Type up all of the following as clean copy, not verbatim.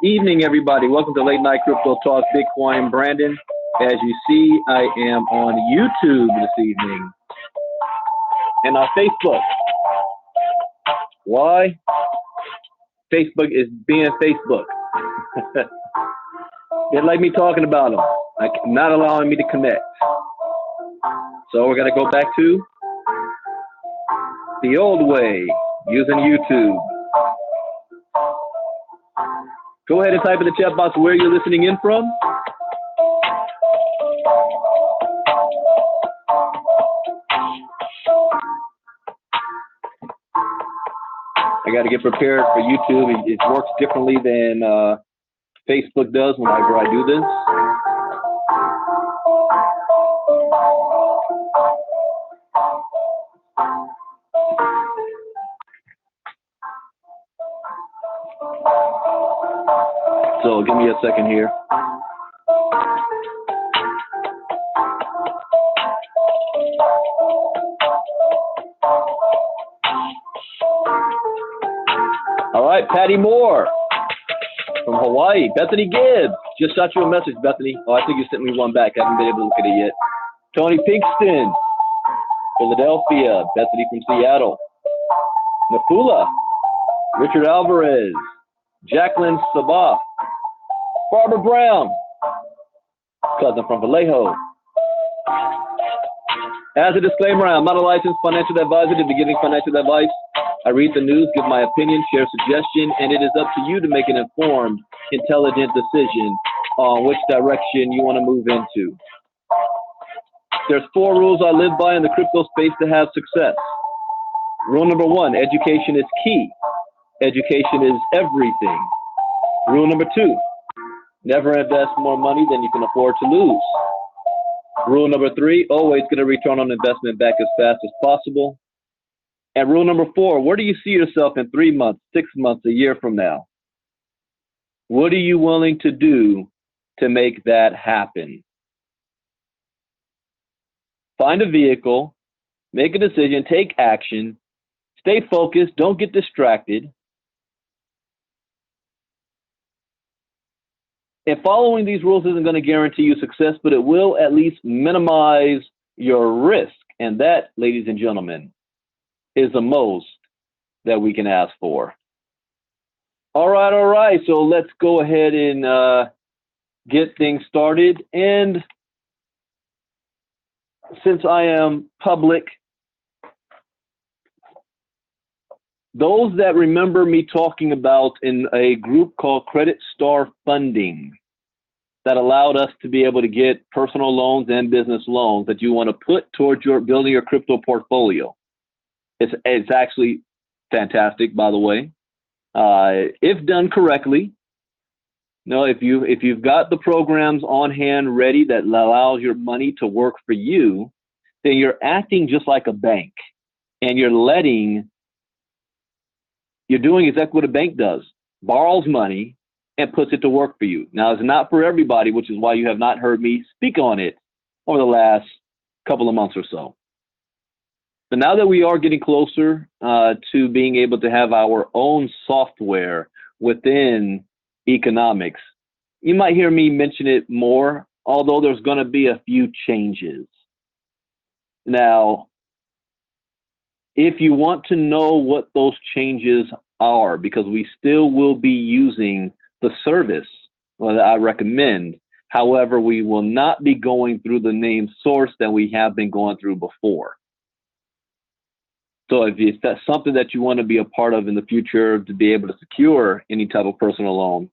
Evening, everybody. Welcome to Late Night Crypto Talk Bitcoin. Brandon, as you see, I am on YouTube this evening and on Facebook. Why? Facebook is being Facebook. They like me talking about them, like not allowing me to connect. So we're going to go back to the old way, using YouTube. Go ahead and type in the chat box where you're listening in from. I got to get prepared for YouTube. It works differently than Facebook does whenever I do this. So give me a second here. All right, Patty Moore from Hawaii. Bethany Gibbs, just shot you a message, Bethany. Oh, I think you sent me one back. I haven't been able to look at it yet. Tony Pinkston, Philadelphia. Bethany from Seattle. Nafula, Richard Alvarez, Jacqueline Sabah, Barbara Brown, cousin from Vallejo. As a disclaimer, I am not a licensed financial advisor to be giving financial advice. I read the news, give my opinion, share suggestion, and it is up to you to make an informed, intelligent decision on which direction you want to move into. There's 4 rules I live by in the crypto space to have success. Rule number 1, education is key. Education is everything. Rule number 2, never invest more money than you can afford to lose. Rule number 3, always get a return on investment back as fast as possible. And rule number 4, where do you see yourself in 3 months, 6 months, a year from now? What are you willing to do to make that happen? Find a vehicle, make a decision, take action, stay focused, don't get distracted. And following these rules isn't going to guarantee you success, but it will at least minimize your risk. And that, ladies and gentlemen, is the most that we can ask for. All right. So let's go ahead and get things started. And since I am public, those that remember me talking about in a group called Credit Star Funding that allowed us to be able to get personal loans and business loans that you want to put towards your building your crypto portfolio. It's actually fantastic, by the way. If done correctly, if you've got the programs on hand ready that allows your money to work for you, then you're acting just like a bank, and you're letting You're doing exactly what a bank does, borrows money and puts it to work for you. Now, it's not for everybody, which is why you have not heard me speak on it over the last couple of months or so. But now that we are getting closer to being able to have our own software within economics, you might hear me mention it more, although there's going to be a few changes. Now, if you want to know what those changes are, because we still will be using the service that I recommend, however, we will not be going through the name source that we have been going through before. So if that's something that you want to be a part of in the future to be able to secure any type of personal loan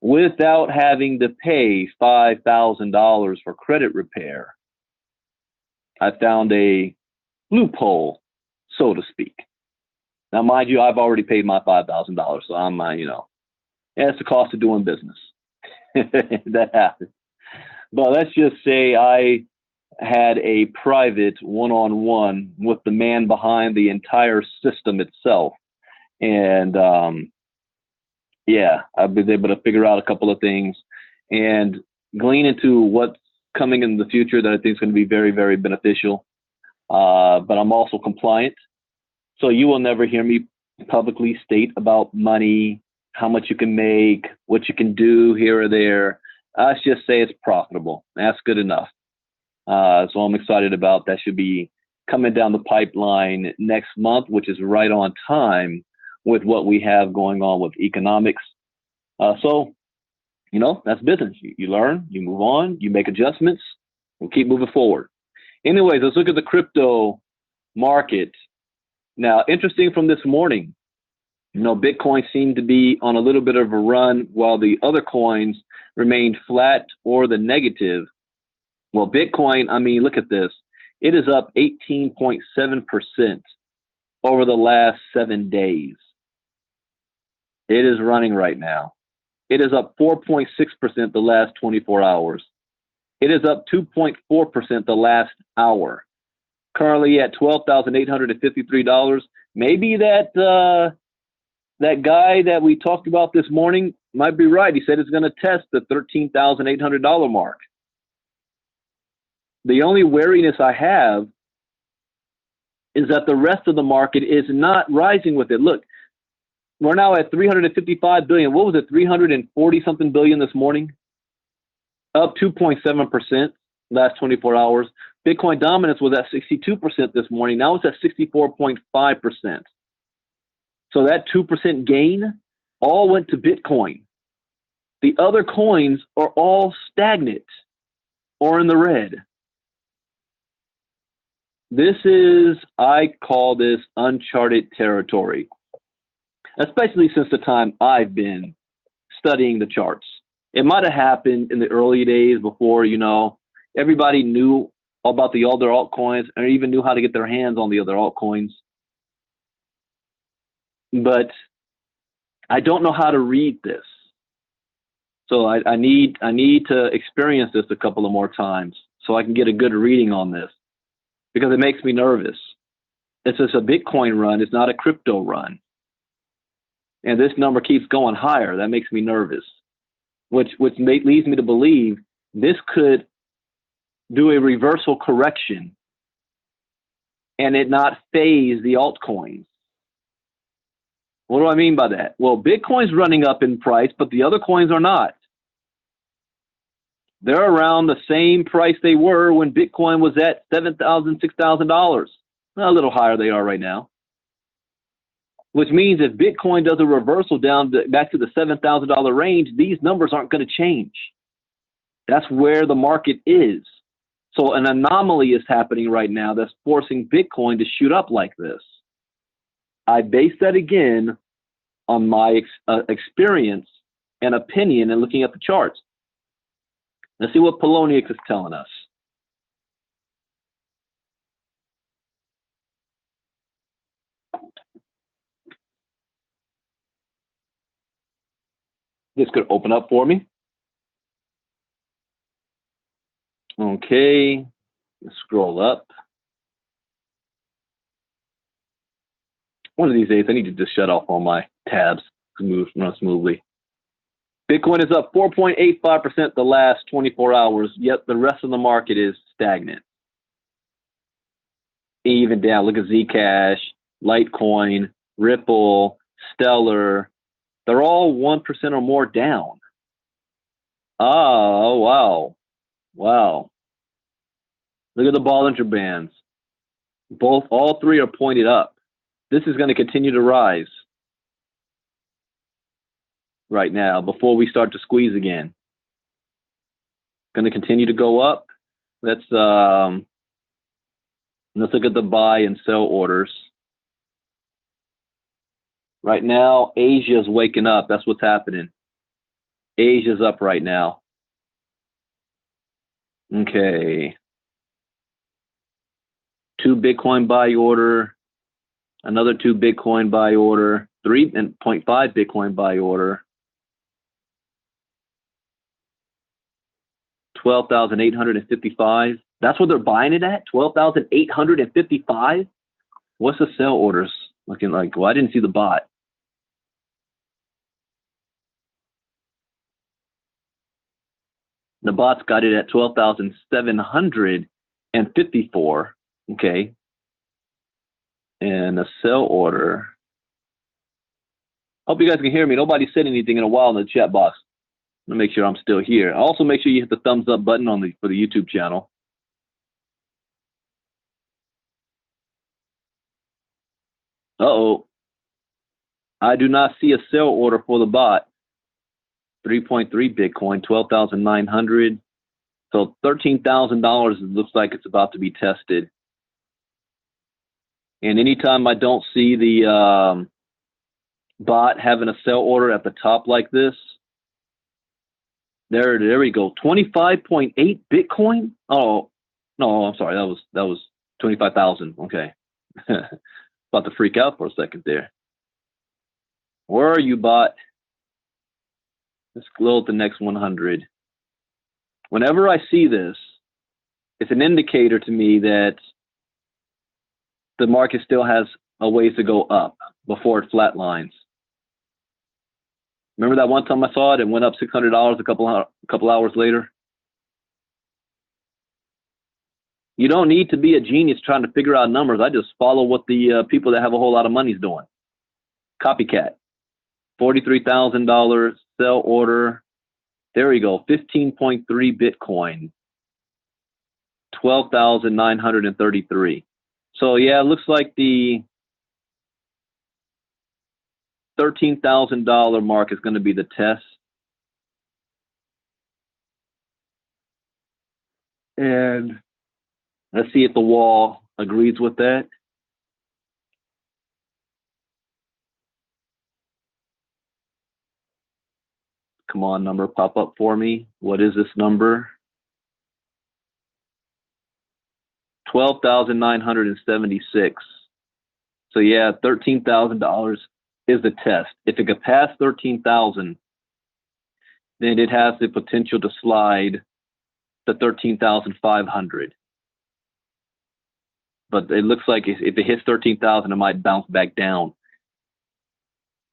without having to pay $5,000 for credit repair, I found a loophole, so to speak. Now, mind you, I've already paid my $5,000, so I'm, it's the cost of doing business. That happens. But let's just say I had a private one-on-one with the man behind the entire system itself. And I've been able to figure out a couple of things and glean into what's coming in the future that I think is going to be very, very beneficial. But I'm also compliant. So you will never hear me publicly state about money, how much you can make, what you can do here or there. Let's just say it's profitable. That's good enough. So I'm excited about that. Should be coming down the pipeline next month, which is right on time with what we have going on with economics. So, that's business. You learn, you move on, you make adjustments, we'll keep moving forward. Anyways, let's look at the crypto market. Now, interesting from this morning, Bitcoin seemed to be on a little bit of a run while the other coins remained flat or the negative. Well, Bitcoin, look at this. It is up 18.7% over the last 7 days. It is running right now. It is up 4.6% the last 24 hours. It is up 2.4% the last hour. Currently at $12,853. Maybe that guy that we talked about this morning might be right. He said it's going to test the $13,800 mark. The only wariness I have is that the rest of the market is not rising with it. Look, we're now at 355 billion. What was it? 340 something billion this morning? Up 2.7% last 24 hours. Bitcoin dominance was at 62% this morning. Now it's at 64.5%. So that 2% gain all went to Bitcoin. The other coins are all stagnant or in the red. I call this uncharted territory, especially since the time I've been studying the charts. It might have happened in the early days before, everybody knew about the other altcoins or even knew how to get their hands on the other altcoins. But I don't know how to read this. So I need to experience this a couple of more times so I can get a good reading on this, because it makes me nervous. It's just a Bitcoin run. It's not a crypto run. And this number keeps going higher. That makes me nervous, which leads me to believe this could do a reversal correction and it not phase the altcoins. What do I mean by that? Well, Bitcoin's running up in price, but the other coins are not. They're around the same price they were when Bitcoin was at $7,000, $6,000. A little higher they are right now. Which means if Bitcoin does a reversal back to the $7,000 range, these numbers aren't going to change. That's where the market is. So an anomaly is happening right now that's forcing Bitcoin to shoot up like this. I base that again on my experience and opinion and looking at the charts. Let's see what Polonius is telling us. This could open up for me. Okay, let's scroll up. One of these days, I need to just shut off all my tabs to run smoothly. Bitcoin is up 4.85% the last 24 hours, yet the rest of the market is stagnant. Even down. Look at Zcash, Litecoin, Ripple, Stellar. They're all 1% or more down. Oh, wow. Wow. Look at the Bollinger Bands. All three are pointed up. This is going to continue to rise right now before we start to squeeze again. Going to continue to go up. Let's look at the buy and sell orders. Right now, Asia's waking up. That's what's happening. Asia's up right now. Okay. 2 Bitcoin buy order. Another 2 Bitcoin buy order. 3.5 Bitcoin buy order. 12,855. That's what they're buying it at? 12,855? What's the sell orders looking like? Well, I didn't see the bot. The bot's got it at 12,754. Okay. And a sell order. Hope you guys can hear me. Nobody said anything in a while in the chat box. I'm gonna make sure I'm still here. Also, make sure you hit the thumbs up button for the YouTube channel. Uh-oh. I do not see a sell order for the bot. 3.3 Bitcoin, 12,900. So $13,000 looks like it's about to be tested. And anytime I don't see the bot having a sell order at the top like this, there we go. 25.8 Bitcoin. Oh no, I'm sorry. That was 25,000. Okay, about to freak out for a second there. Where are you, bot? Let's glow at the next 100. Whenever I see this, it's an indicator to me that the market still has a ways to go up before it flatlines. Remember that one time I saw it? It went up $600 a couple hours later. You don't need to be a genius trying to figure out numbers. I just follow what the people that have a whole lot of money is doing. Copycat. $43,000 sell order. There we go. 15.3 Bitcoin. 12,933. So yeah, it looks like the $13,000 mark is going to be the test. And let's see if the wall agrees with that. Come on, number, pop up for me. What is this number? 12,976. So yeah, $13,000 is the test. If it could pass 13,000, then it has the potential to slide to 13,500. But it looks like if it hits 13,000, it might bounce back down.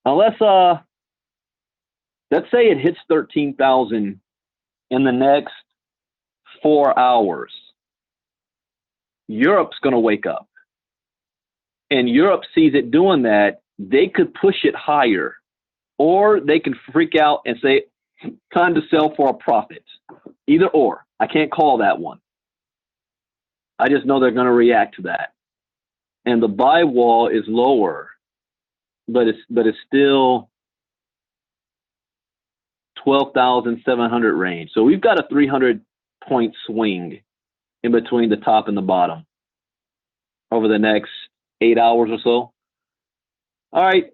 Unless, let's say it hits 13,000 in the next 4 hours. Europe's going to wake up. And Europe sees it doing that, they could push it higher. Or they can freak out and say, time to sell for a profit. Either or. I can't call that one. I just know they're going to react to that. And the buy wall is lower, but it's still 12,700 range. So we've got a 300-point swing in between the top and the bottom over the next 8 hours or so. All right,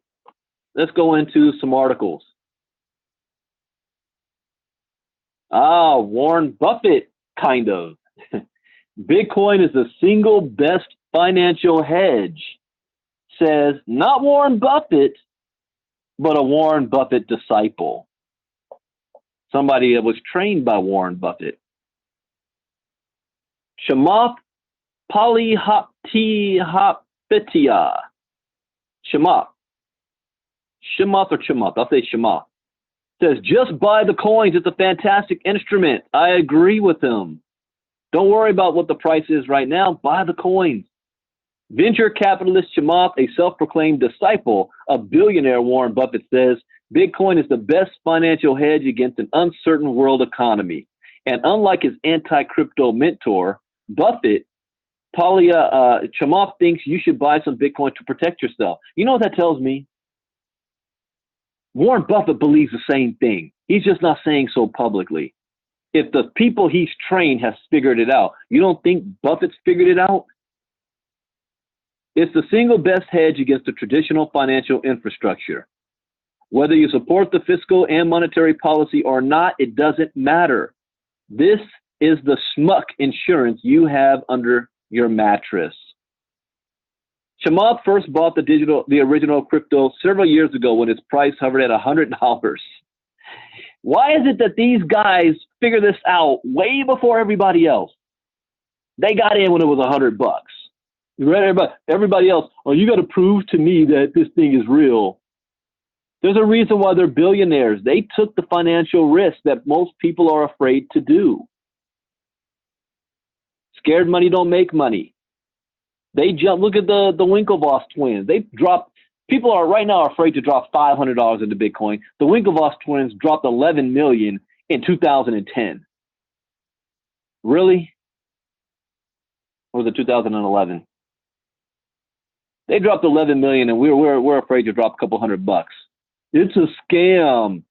let's go into some articles. Warren Buffett, kind of. Bitcoin is the single best financial hedge, says not Warren Buffett, but a Warren Buffett disciple. Somebody that was trained by Warren Buffett. Chamath Palihapitiya. Chamath. Chamath or Chamath? I'll say Chamath. Says, just buy the coins. It's a fantastic instrument. I agree with him. Don't worry about what the price is right now. Buy the coins. Venture capitalist Chamath, a self-proclaimed disciple of billionaire Warren Buffett, says, Bitcoin is the best financial hedge against an uncertain world economy. And unlike his anti-crypto mentor, Buffett, Chamath thinks you should buy some Bitcoin to protect yourself. You know what that tells me? Warren Buffett believes the same thing. He's just not saying so publicly. If the people he's trained has figured it out, you don't think Buffett's figured it out? It's the single best hedge against the traditional financial infrastructure. Whether you support the fiscal and monetary policy or not, it doesn't matter. This is the schmuck insurance you have under your mattress. Chamath first bought the original crypto several years ago when its price hovered at $100. Why is it that these guys figure this out way before everybody else? They got in when it was $100. Everybody else, oh, you got to prove to me that this thing is real. There's a reason why they're billionaires. They took the financial risk that most people are afraid to do. Scared money don't make money. They jump. Look at the Winklevoss twins. People are right now afraid to drop $500 into Bitcoin. The Winklevoss twins dropped 11 million in 2010. Really? Or was it 2011? They dropped 11 million, and we're afraid to drop a couple $100. It's a scam.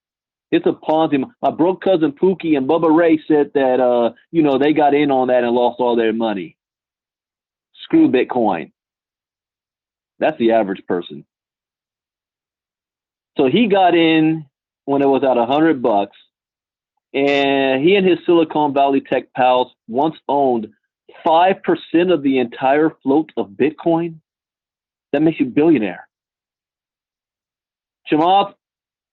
It's a Ponzi. My broke cousin Pookie and Bubba Ray said that they got in on that and lost all their money. Screw Bitcoin. That's the average person. So he got in when it was at $100, and he and his Silicon Valley tech pals once owned 5% of the entire float of Bitcoin. That makes you a billionaire. Chamath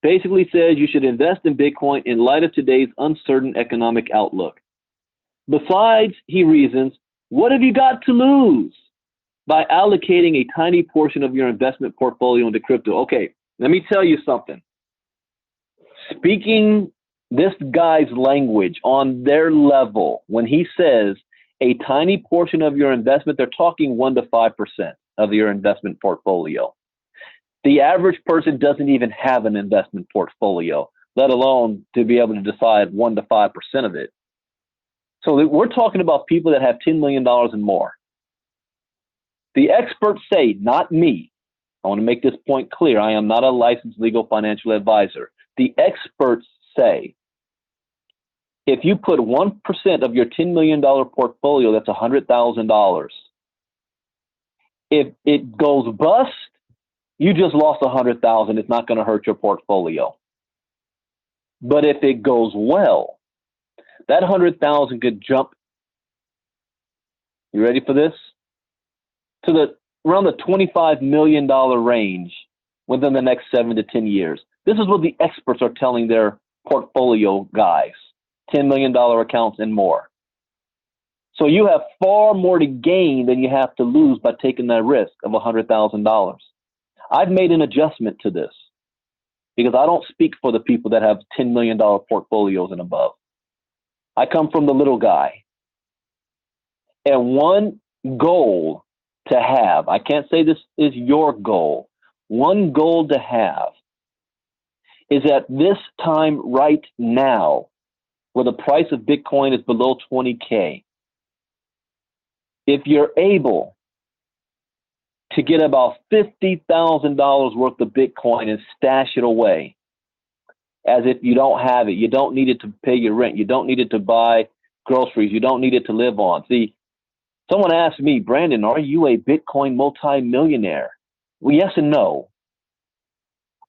basically says you should invest in Bitcoin in light of today's uncertain economic outlook. Besides, he reasons, what have you got to lose by allocating a tiny portion of your investment portfolio into crypto? Okay, let me tell you something. Speaking this guy's language on their level, when he says a tiny portion of your investment, they're talking 1 to 5% of your investment portfolio. The average person doesn't even have an investment portfolio, let alone to be able to decide 1 to 5% of it. So we're talking about people that have $10 million and more. The experts say, not me. I want to make this point clear. I am not a licensed legal financial advisor. The experts say, if you put 1% of your $10 million portfolio, that's $100,000. If it goes bust, you just lost $100,000. It's not going to hurt your portfolio. But if it goes well, that $100,000 could jump. You ready for this? To around the $25 million range within the next 7 to 10 years. This is what the experts are telling their portfolio guys, $10 million accounts and more. So you have far more to gain than you have to lose by taking that risk of $100,000. I've made an adjustment to this because I don't speak for the people that have $10 million portfolios and above. I come from the little guy. And one goal to have, I can't say this is your goal, one goal to have is at this time right now, where the price of Bitcoin is below 20K, if you're able to get about $50,000 worth of Bitcoin and stash it away as if you don't have it, you don't need it to pay your rent, you don't need it to buy groceries, you don't need it to live on. See, someone asked me, Brandon, are you a Bitcoin multimillionaire? Well, yes and no.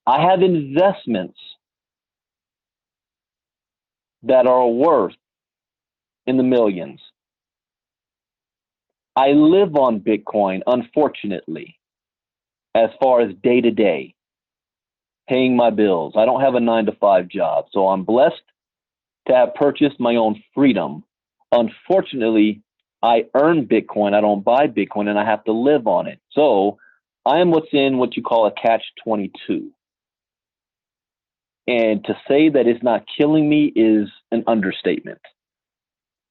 I have investments that are worth in the millions. I live on Bitcoin, unfortunately, as far as day to day, paying my bills. I don't have a 9-to-5 job, so I'm blessed to have purchased my own freedom. Unfortunately, I earn Bitcoin. I don't buy Bitcoin, and I have to live on it. So I am what's in what you call a catch-22. And to say that it's not killing me is an understatement,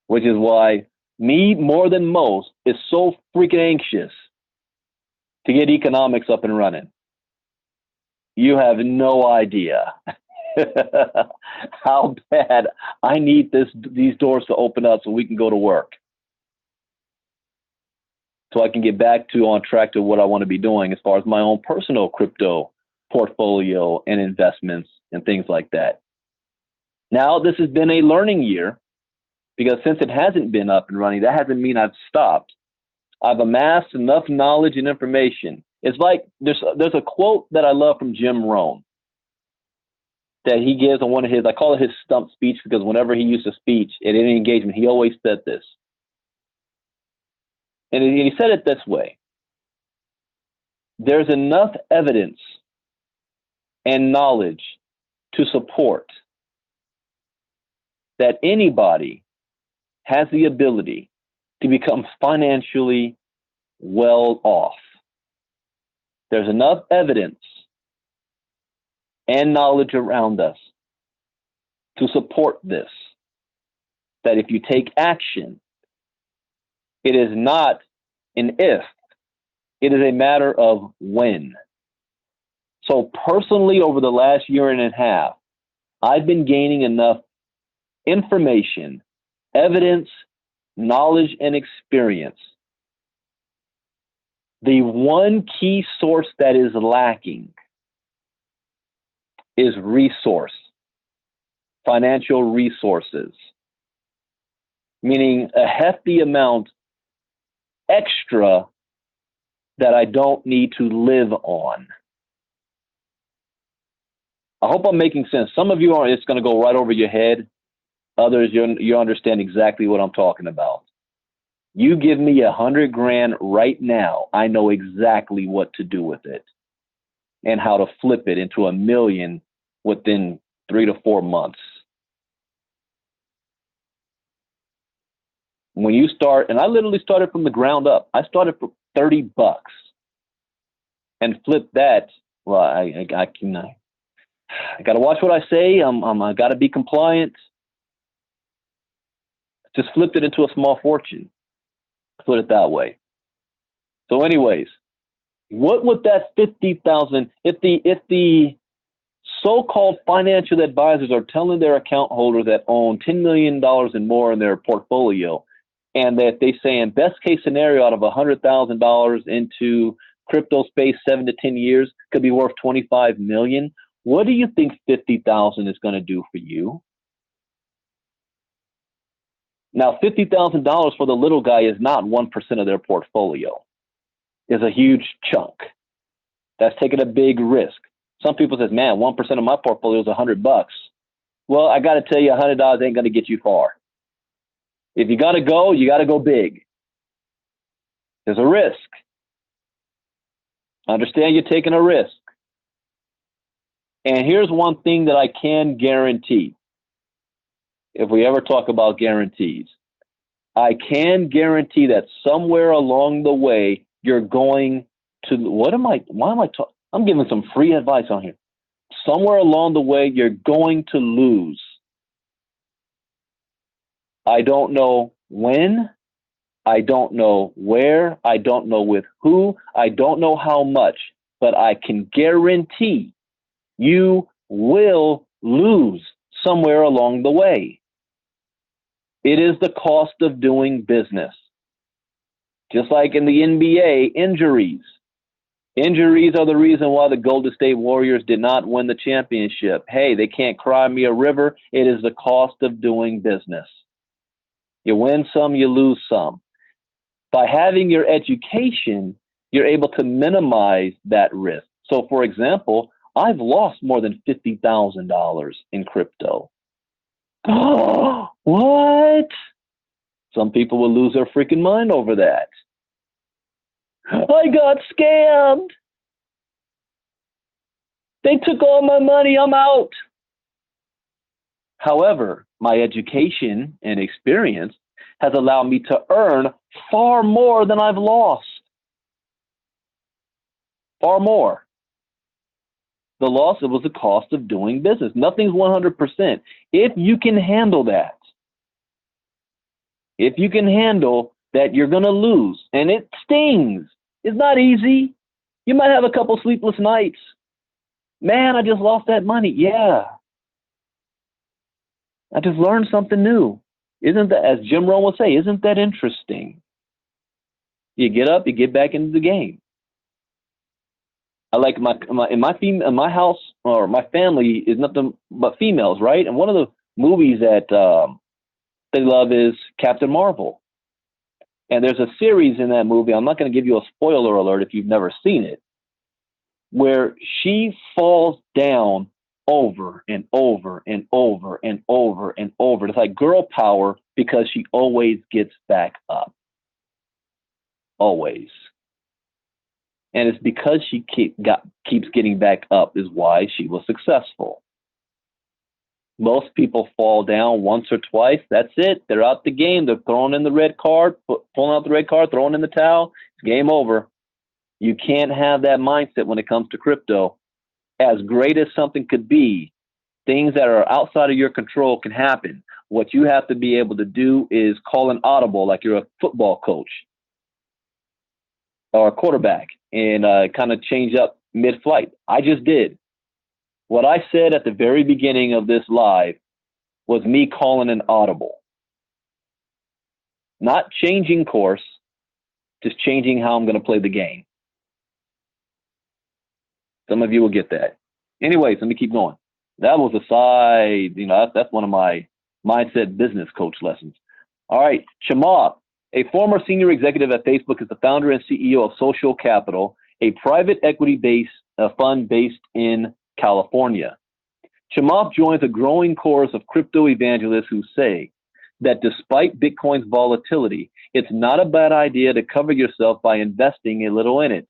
which is why me, more than most, is so freaking anxious to get economics up and running. You have no idea how bad I need these doors to open up so we can go to work, so I can get back on track to what I want to be doing as far as my own personal crypto portfolio and investments and things like that. Now, this has been a learning year, because since it hasn't been up and running, that doesn't mean I've stopped. I've amassed enough knowledge and information. It's like there's a quote that I love from Jim Rohn that he gives on one of his, I call it his stump speech, because whenever he used a speech at any engagement, he always said this. And he said it this way: there's enough evidence and knowledge to support that anybody has the ability to become financially well off. There's enough evidence and knowledge around us to support this, that if you take action, it is not an if, it is a matter of when. So personally, over the last year and a half, I've been gaining enough information, evidence, knowledge, and experience. The one key source that is lacking is resource, financial resources, meaning a hefty amount extra that I don't need to live on. I hope I'm making sense. Some of you are, it's going to go right over your head. Others, you understand exactly what I'm talking about. You give me $100,000 right now, I know exactly what to do with it and how to flip it into $1 million within 3 to 4 months. When you start, and I literally started from the ground up. I started for $30 and flipped that. Well, I got to watch what I say. I got to be compliant. Just flipped it into a small fortune. Put it that way. So, anyways, what would that 50,000? If the so-called financial advisors are telling their account holders that own $10 million and more in their portfolio, and that they say in best case scenario, out of $100,000 into crypto space, 7 to 10 years could be worth 25 million. What do you think 50,000 is going to do for you? Now, $50,000 for the little guy is not 1% of their portfolio. It's a huge chunk. That's taking a big risk. Some people say, man, 1% of my portfolio is $100. Well, I got to tell you, $100 ain't going to get you far. If you got to go big. There's a risk. Understand you're taking a risk. And here's one thing that I can guarantee. If we ever talk about guarantees, I can guarantee that somewhere along the way, you're going to, I'm giving some free advice on here. Somewhere along the way, you're going to lose. I don't know when, I don't know where, I don't know with who, I don't know how much, but I can guarantee you will lose somewhere along the way. It is the cost of doing business. Just like in the NBA, injuries. Injuries are the reason why the Golden State Warriors did not win the championship. Hey, they can't cry me a river. It is the cost of doing business. You win some, you lose some. By having your education, you're able to minimize that risk. So, for example, I've lost more than $50,000 in crypto. Oh, what? Some people will lose their freaking mind over that. I got scammed. They took all my money. I'm out. However, my education and experience has allowed me to earn far more than I've lost. Far more. The loss, it was the cost of doing business. Nothing's 100%. If you can handle that, if you can handle that you're going to lose, and it stings. It's not easy. You might have a couple sleepless nights. Man, I just lost that money. Yeah. I just learned something new. Isn't that, as Jim Rohn would say, isn't that interesting? You get up, you get back into the game. I like in my house, or my family is nothing but females, right? And one of the movies that they love is Captain Marvel. And there's a series in that movie, I'm not going to give you a spoiler alert if you've never seen it, where she falls down over and over and over and over and over. It's like girl power because she always gets back up. Always. And it's because she keeps getting back up is why she was successful. Most people fall down once or twice. That's it. They're out the game. They're throwing in the red card, pulling out the red card, throwing in the towel. It's game over. You can't have that mindset when it comes to crypto. As great as something could be, things that are outside of your control can happen. What you have to be able to do is call an audible like you're a football coach or a quarterback and kind of change up mid-flight. I just did. What I said at the very beginning of this live was me calling an audible. Not changing course, just changing how I'm going to play the game. Some of you will get that. Anyways, let me keep going. That was a side, that's one of my mindset business coach lessons. All right, Chamath, a former senior executive at Facebook, is the founder and CEO of Social Capital, a private equity-based fund based in California. Chamath joins a growing chorus of crypto evangelists who say that despite Bitcoin's volatility, it's not a bad idea to cover yourself by investing a little in it.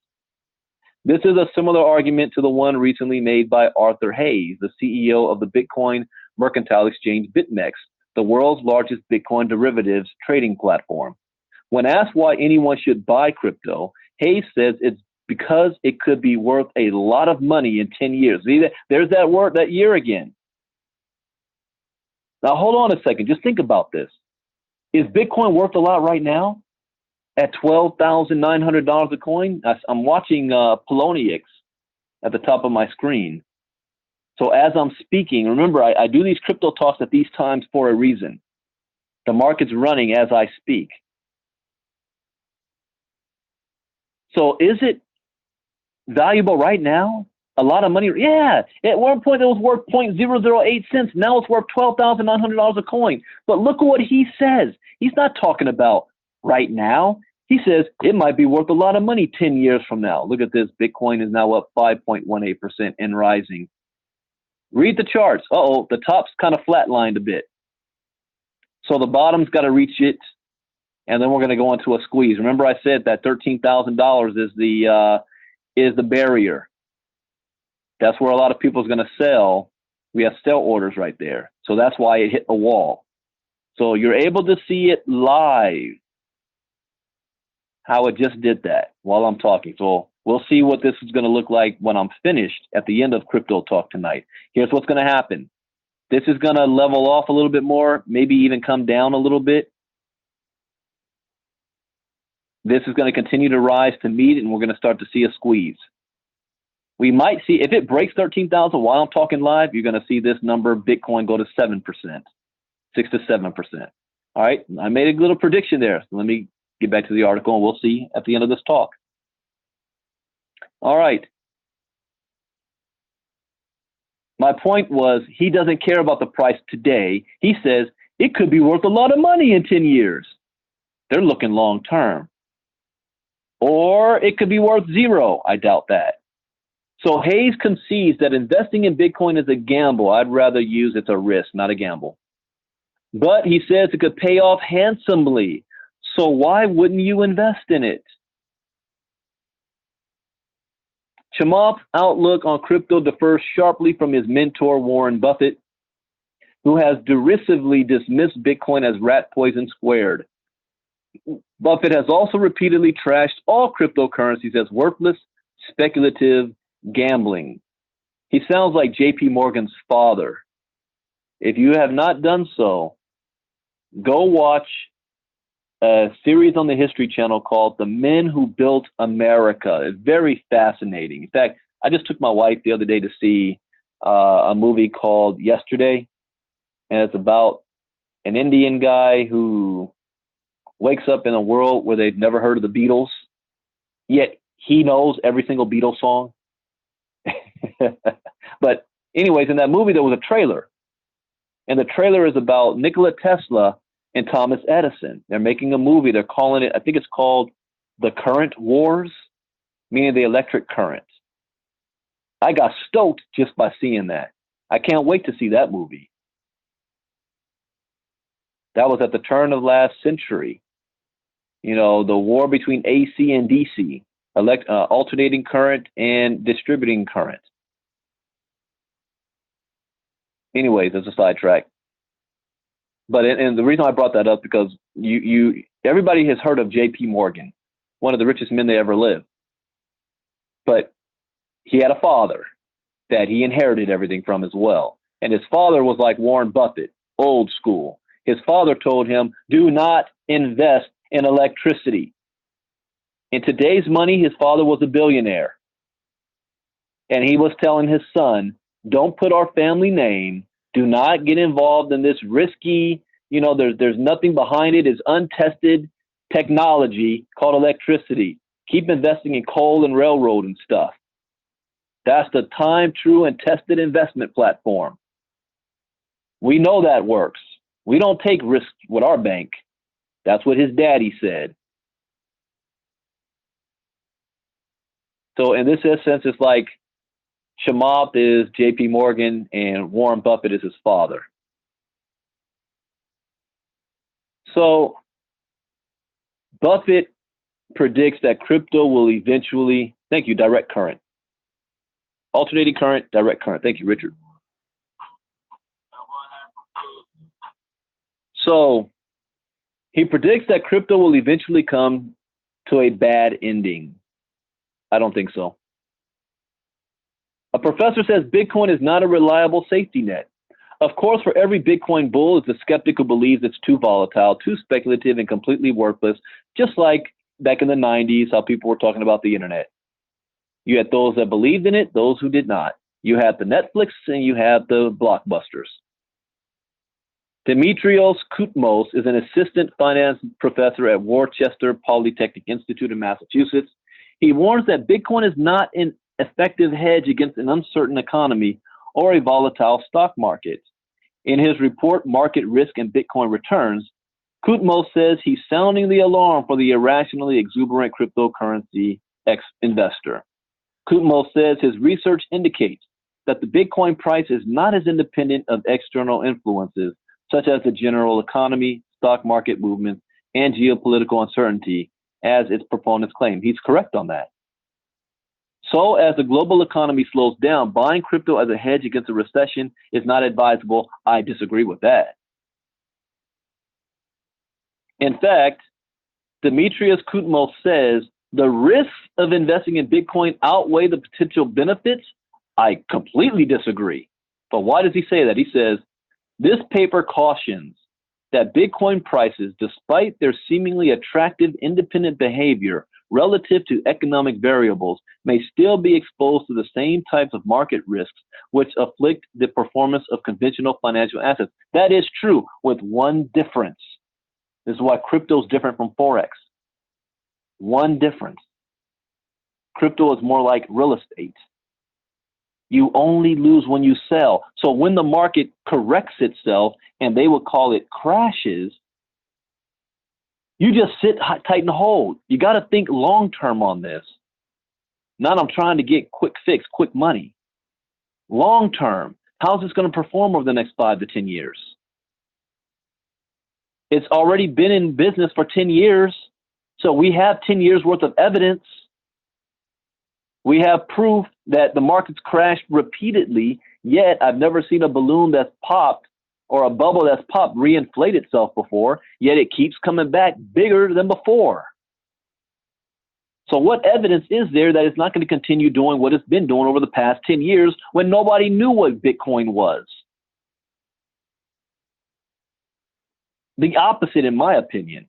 This is a similar argument to the one recently made by Arthur Hayes, the CEO of the Bitcoin mercantile exchange BitMEX, the world's largest Bitcoin derivatives trading platform. When asked why anyone should buy crypto, Hayes says it's because it could be worth a lot of money in 10 years. See, there's that word, that year again. Now, hold on a second. Just think about this. Is Bitcoin worth a lot right now at $12,900 a coin? I'm watching Poloniex at the top of my screen. So as I'm speaking, remember, I do these crypto talks at these times for a reason. The market's running as I speak. So is it valuable right now? A lot of money? Yeah. At one point, it was worth 0.008 cents. Now it's worth $12,900 a coin. But look at what he says. He's not talking about right now. He says it might be worth a lot of money 10 years from now. Look at this. Bitcoin is now up 5.18% and rising. Read the charts. Uh-oh, the top's kind of flatlined a bit. So the bottom's got to reach it, and then we're going to go into a squeeze. Remember I said that $13,000 is the barrier. That's where a lot of people is going to sell. We have sell orders right there. So that's why it hit a wall. So you're able to see it live, how it just did that while I'm talking. So we'll see what this is going to look like when I'm finished at the end of Crypto Talk tonight. Here's what's going to happen. This is going to level off a little bit more, maybe even come down a little bit. This is going to continue to rise to meet, and we're going to start to see a squeeze. We might see, if it breaks 13,000 while I'm talking live, you're going to see this number, Bitcoin, go to 7%, 6 to 7%. All right, I made a little prediction there. So let me get back to the article, and we'll see at the end of this talk. All right. My point was, he doesn't care about the price today. He says it could be worth a lot of money in 10 years. They're looking long term. Or it could be worth zero. I doubt that. So Hayes concedes that investing in Bitcoin is a gamble. I'd rather use it's a risk, not a gamble. But he says it could pay off handsomely. So why wouldn't you invest in it? Chamath's outlook on crypto differs sharply from his mentor, Warren Buffett, who has derisively dismissed Bitcoin as rat poison squared. Buffett has also repeatedly trashed all cryptocurrencies as worthless, speculative gambling. He sounds like J.P. Morgan's father. If you have not done so, go watch a series on the History Channel called The Men Who Built America. It's very fascinating. In fact, I just took my wife the other day to see a movie called Yesterday, and it's about an Indian guy who wakes up in a world where they've never heard of the Beatles, yet he knows every single Beatles song. But anyways, in that movie, there was a trailer, and the trailer is about Nikola Tesla and Thomas Edison. They're making a movie. They're calling it, I think it's called The Current Wars, meaning the electric current. I got stoked just by seeing that. I can't wait to see that movie. That was at the turn of last century. You know, the war between AC and DC, alternating current and distributing current. Anyways, that's a sidetrack. But and the reason I brought that up because everybody has heard of J.P. Morgan, one of the richest men they ever lived. But he had a father that he inherited everything from as well. And his father was like Warren Buffett, old school. His father told him, do not invest in electricity. In today's money, his father was a billionaire. And he was telling his son, don't put our family name. Do not get involved in this risky, there's nothing behind it. It's untested technology called electricity. Keep investing in coal and railroad and stuff. That's the time, true, and tested investment platform. We know that works. We don't take risks with our bank. That's what his daddy said. So in this sense, it's like Chamath is J.P. Morgan and Warren Buffett is his father. So Buffett predicts that crypto will eventually, thank you, direct current. Alternating current, direct current. Thank you, Richard. So he predicts that crypto will eventually come to a bad ending. I don't think so. A professor says Bitcoin is not a reliable safety net. Of course, for every Bitcoin bull is the skeptic who believes it's too volatile, too speculative, and completely worthless, just like back in the 90s, how people were talking about the internet. You had those that believed in it, those who did not. You had the Netflix and you had the blockbusters. Dimitrios Koutmos is an assistant finance professor at Worcester Polytechnic Institute in Massachusetts. He warns that Bitcoin is not an effective hedge against an uncertain economy or a volatile stock market. In his report, Market Risk and Bitcoin Returns, Koutmos says he's sounding the alarm for the irrationally exuberant cryptocurrency investor. Koutmos says his research indicates that the Bitcoin price is not as independent of external influences, such as the general economy, stock market movements, and geopolitical uncertainty, as its proponents claim. He's correct on that. So as the global economy slows down, buying crypto as a hedge against a recession is not advisable. I disagree with that. In fact, Dimitrios Koutmos says the risks of investing in Bitcoin outweigh the potential benefits. I completely disagree. But why does he say that? He says, this paper cautions that Bitcoin prices, despite their seemingly attractive independent behavior relative to economic variables, may still be exposed to the same types of market risks which afflict the performance of conventional financial assets. That is true, with one difference. This is why crypto is different from Forex. One difference. Crypto is more like real estate. You only lose when you sell. So when the market corrects itself, and they would call it crashes, you just sit tight and hold. You got to think long-term on this. Not I'm trying to get quick fix, quick money. Long-term, how's this going to perform over the next 5 to 10 years? It's already been in business for 10 years. So we have 10 years worth of evidence. We have proof that the market's crashed repeatedly, yet I've never seen a balloon that's popped or a bubble that's popped reinflate itself before, yet it keeps coming back bigger than before. So what evidence is there that it's not going to continue doing what it's been doing over the past 10 years when nobody knew what Bitcoin was? The opposite, in my opinion.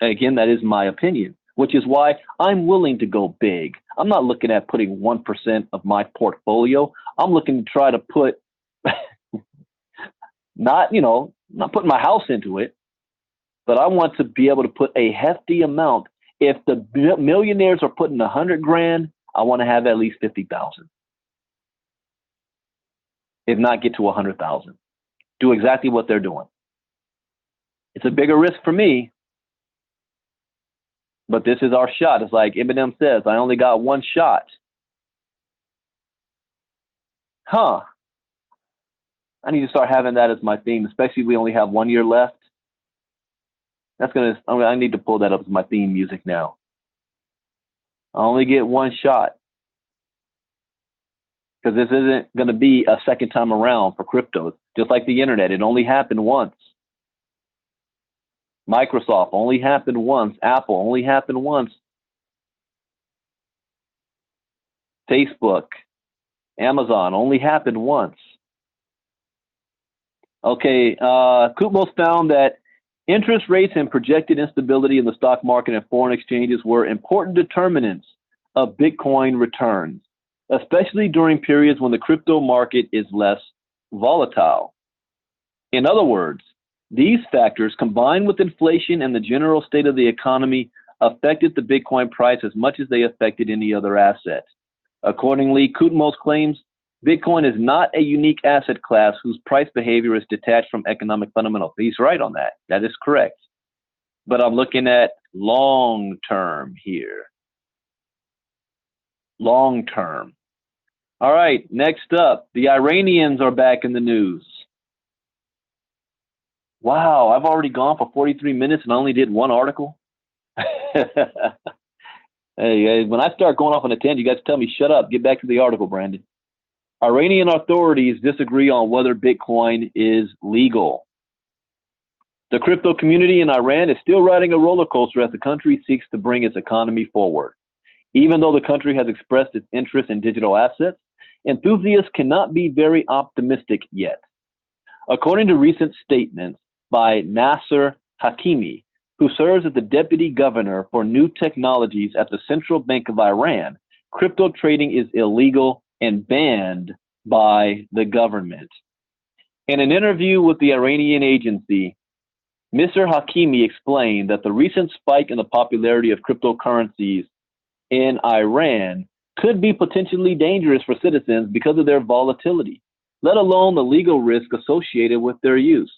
And again, that is my opinion, which is why I'm willing to go big. I'm not looking at putting 1% of my portfolio. I'm looking to try to put not putting my house into it, but I want to be able to put a hefty amount. If the millionaires are putting 100 grand, I want to have at least 50,000. If not, get to 100,000. Do exactly what they're doing. It's a bigger risk for me, but this is our shot. It's like Eminem says, I only got one shot. I need to start having that as my theme, especially if we only have 1 year left. I need to pull that up as my theme music now. I only get one shot. Because this isn't going to be a second time around for cryptos. Just like the internet, it only happened once. Microsoft only happened once. Apple only happened once. Facebook, Amazon only happened once. Okay, Kutmos found that interest rates and projected instability in the stock market and foreign exchanges were important determinants of Bitcoin returns, especially during periods when the crypto market is less volatile. In other words, these factors, combined with inflation and the general state of the economy, affected the Bitcoin price as much as they affected any other asset. Accordingly, Kutmos claims Bitcoin is not a unique asset class whose price behavior is detached from economic fundamentals. He's right on that. That is correct. But I'm looking at long term here. Long term. All right, next up, the Iranians are back in the news. Wow, I've already gone for 43 minutes and I only did one article. Hey, when I start going off on a tangent, you guys tell me, shut up, get back to the article, Brandon. Iranian authorities disagree on whether Bitcoin is legal. The crypto community in Iran is still riding a roller coaster as the country seeks to bring its economy forward. Even though the country has expressed its interest in digital assets, enthusiasts cannot be very optimistic yet. According to recent statements by Nasser Hakimi, who serves as the deputy governor for new technologies at the Central Bank of Iran, crypto trading is illegal and banned by the government. In an interview with the Iranian agency, Mr. Hakimi explained that the recent spike in the popularity of cryptocurrencies in Iran could be potentially dangerous for citizens because of their volatility, let alone the legal risk associated with their use.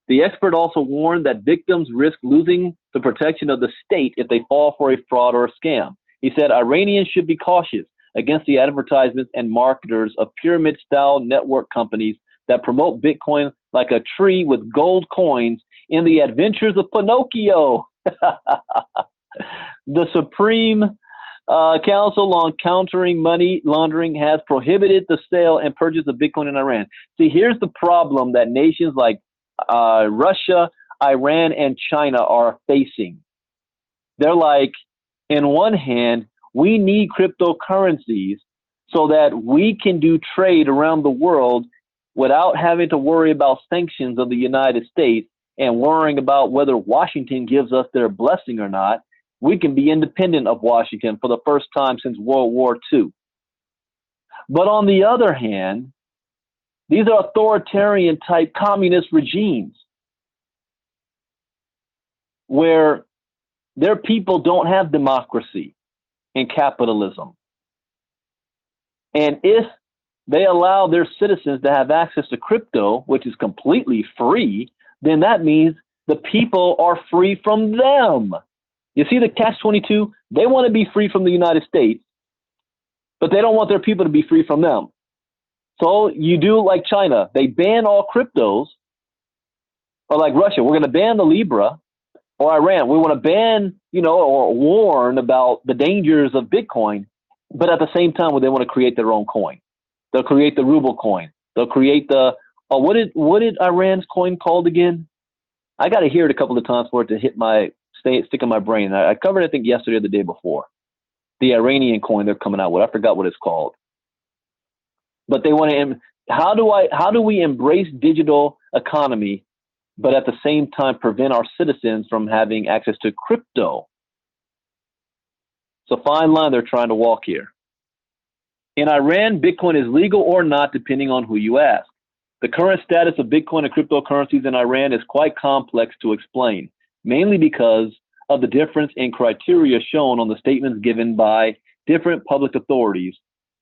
The expert also warned that victims risk losing the protection of the state if they fall for a fraud or a scam. He said Iranians should be cautious against the advertisements and marketers of pyramid-style network companies that promote Bitcoin like a tree with gold coins in the adventures of Pinocchio. The Supreme Council on Countering Money Laundering has prohibited the sale and purchase of Bitcoin in Iran. See, here's the problem that nations like Russia, Iran, and China are facing. They're like, in one hand, we need cryptocurrencies so that we can do trade around the world without having to worry about sanctions of the United States and worrying about whether Washington gives us their blessing or not. We can be independent of Washington for the first time since World War II. But on the other hand, these are authoritarian type communist regimes where their people don't have democracy and capitalism. And if they allow their citizens to have access to crypto, which is completely free, then that means the people are free from them. You see the catch-22? They want to be free from the United States, but they don't want their people to be free from them. So you do like China. They ban all cryptos, or like Russia, we're going to ban the Libra, or Iran, we want to ban, or warn about the dangers of Bitcoin, but at the same time, they want to create their own coin. They'll create the ruble coin. They'll create the, what did Iran's coin called again? I got to hear it a couple of times for it to stick in my brain. I covered it, I think, yesterday or the day before. the Iranian coin they're coming out with. I forgot what it's called. But they want to. How do we embrace digital economy, but at the same time prevent our citizens from having access to crypto? It's a fine line they're trying to walk here. In Iran, Bitcoin is legal or not, depending on who you ask. The current status of Bitcoin and cryptocurrencies in Iran is quite complex to explain, mainly because of the difference in criteria shown on the statements given by different public authorities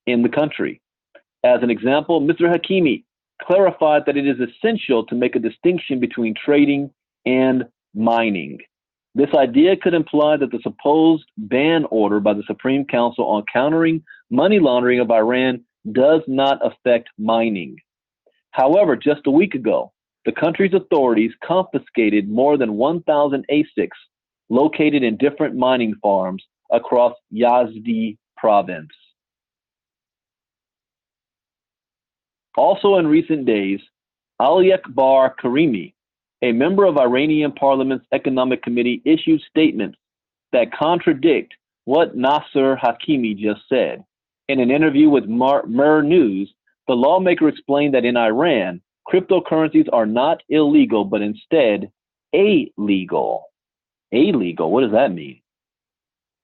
in the country. As an example, Mr. Hakimi clarified that it is essential to make a distinction between trading and mining. This idea could imply that the supposed ban order by the Supreme Council on countering money laundering of Iran does not affect mining. However, just a week ago, the country's authorities confiscated more than 1,000 ASICs located in different mining farms across Yazdi province. Also in recent days, Ali Akbar Karimi, a member of Iranian Parliament's Economic Committee, issued statements that contradict what Nasser Hakimi just said. In an interview with Mer News, the lawmaker explained that in Iran, cryptocurrencies are not illegal, but instead illegal. Illegal, what does that mean?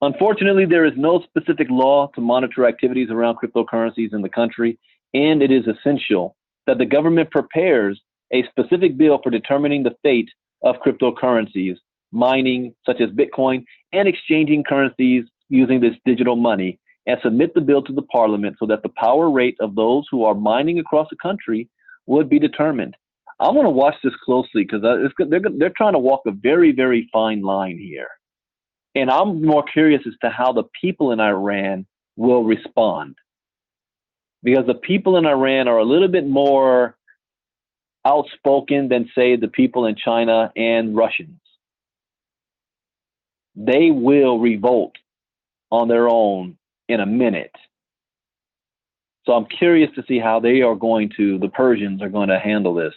Unfortunately, there is no specific law to monitor activities around cryptocurrencies in the country, and it is essential that the government prepares a specific bill for determining the fate of cryptocurrencies, mining, such as Bitcoin, and exchanging currencies using this digital money, and submit the bill to the parliament so that the power rate of those who are mining across the country would be determined. I'm going to watch this closely because they're trying to walk a very, very fine line here. And I'm more curious as to how the people in Iran will respond. Because the people in Iran are a little bit more outspoken than, say, the people in China and Russians. They will revolt on their own in a minute. So I'm curious to see how the Persians are going to handle this.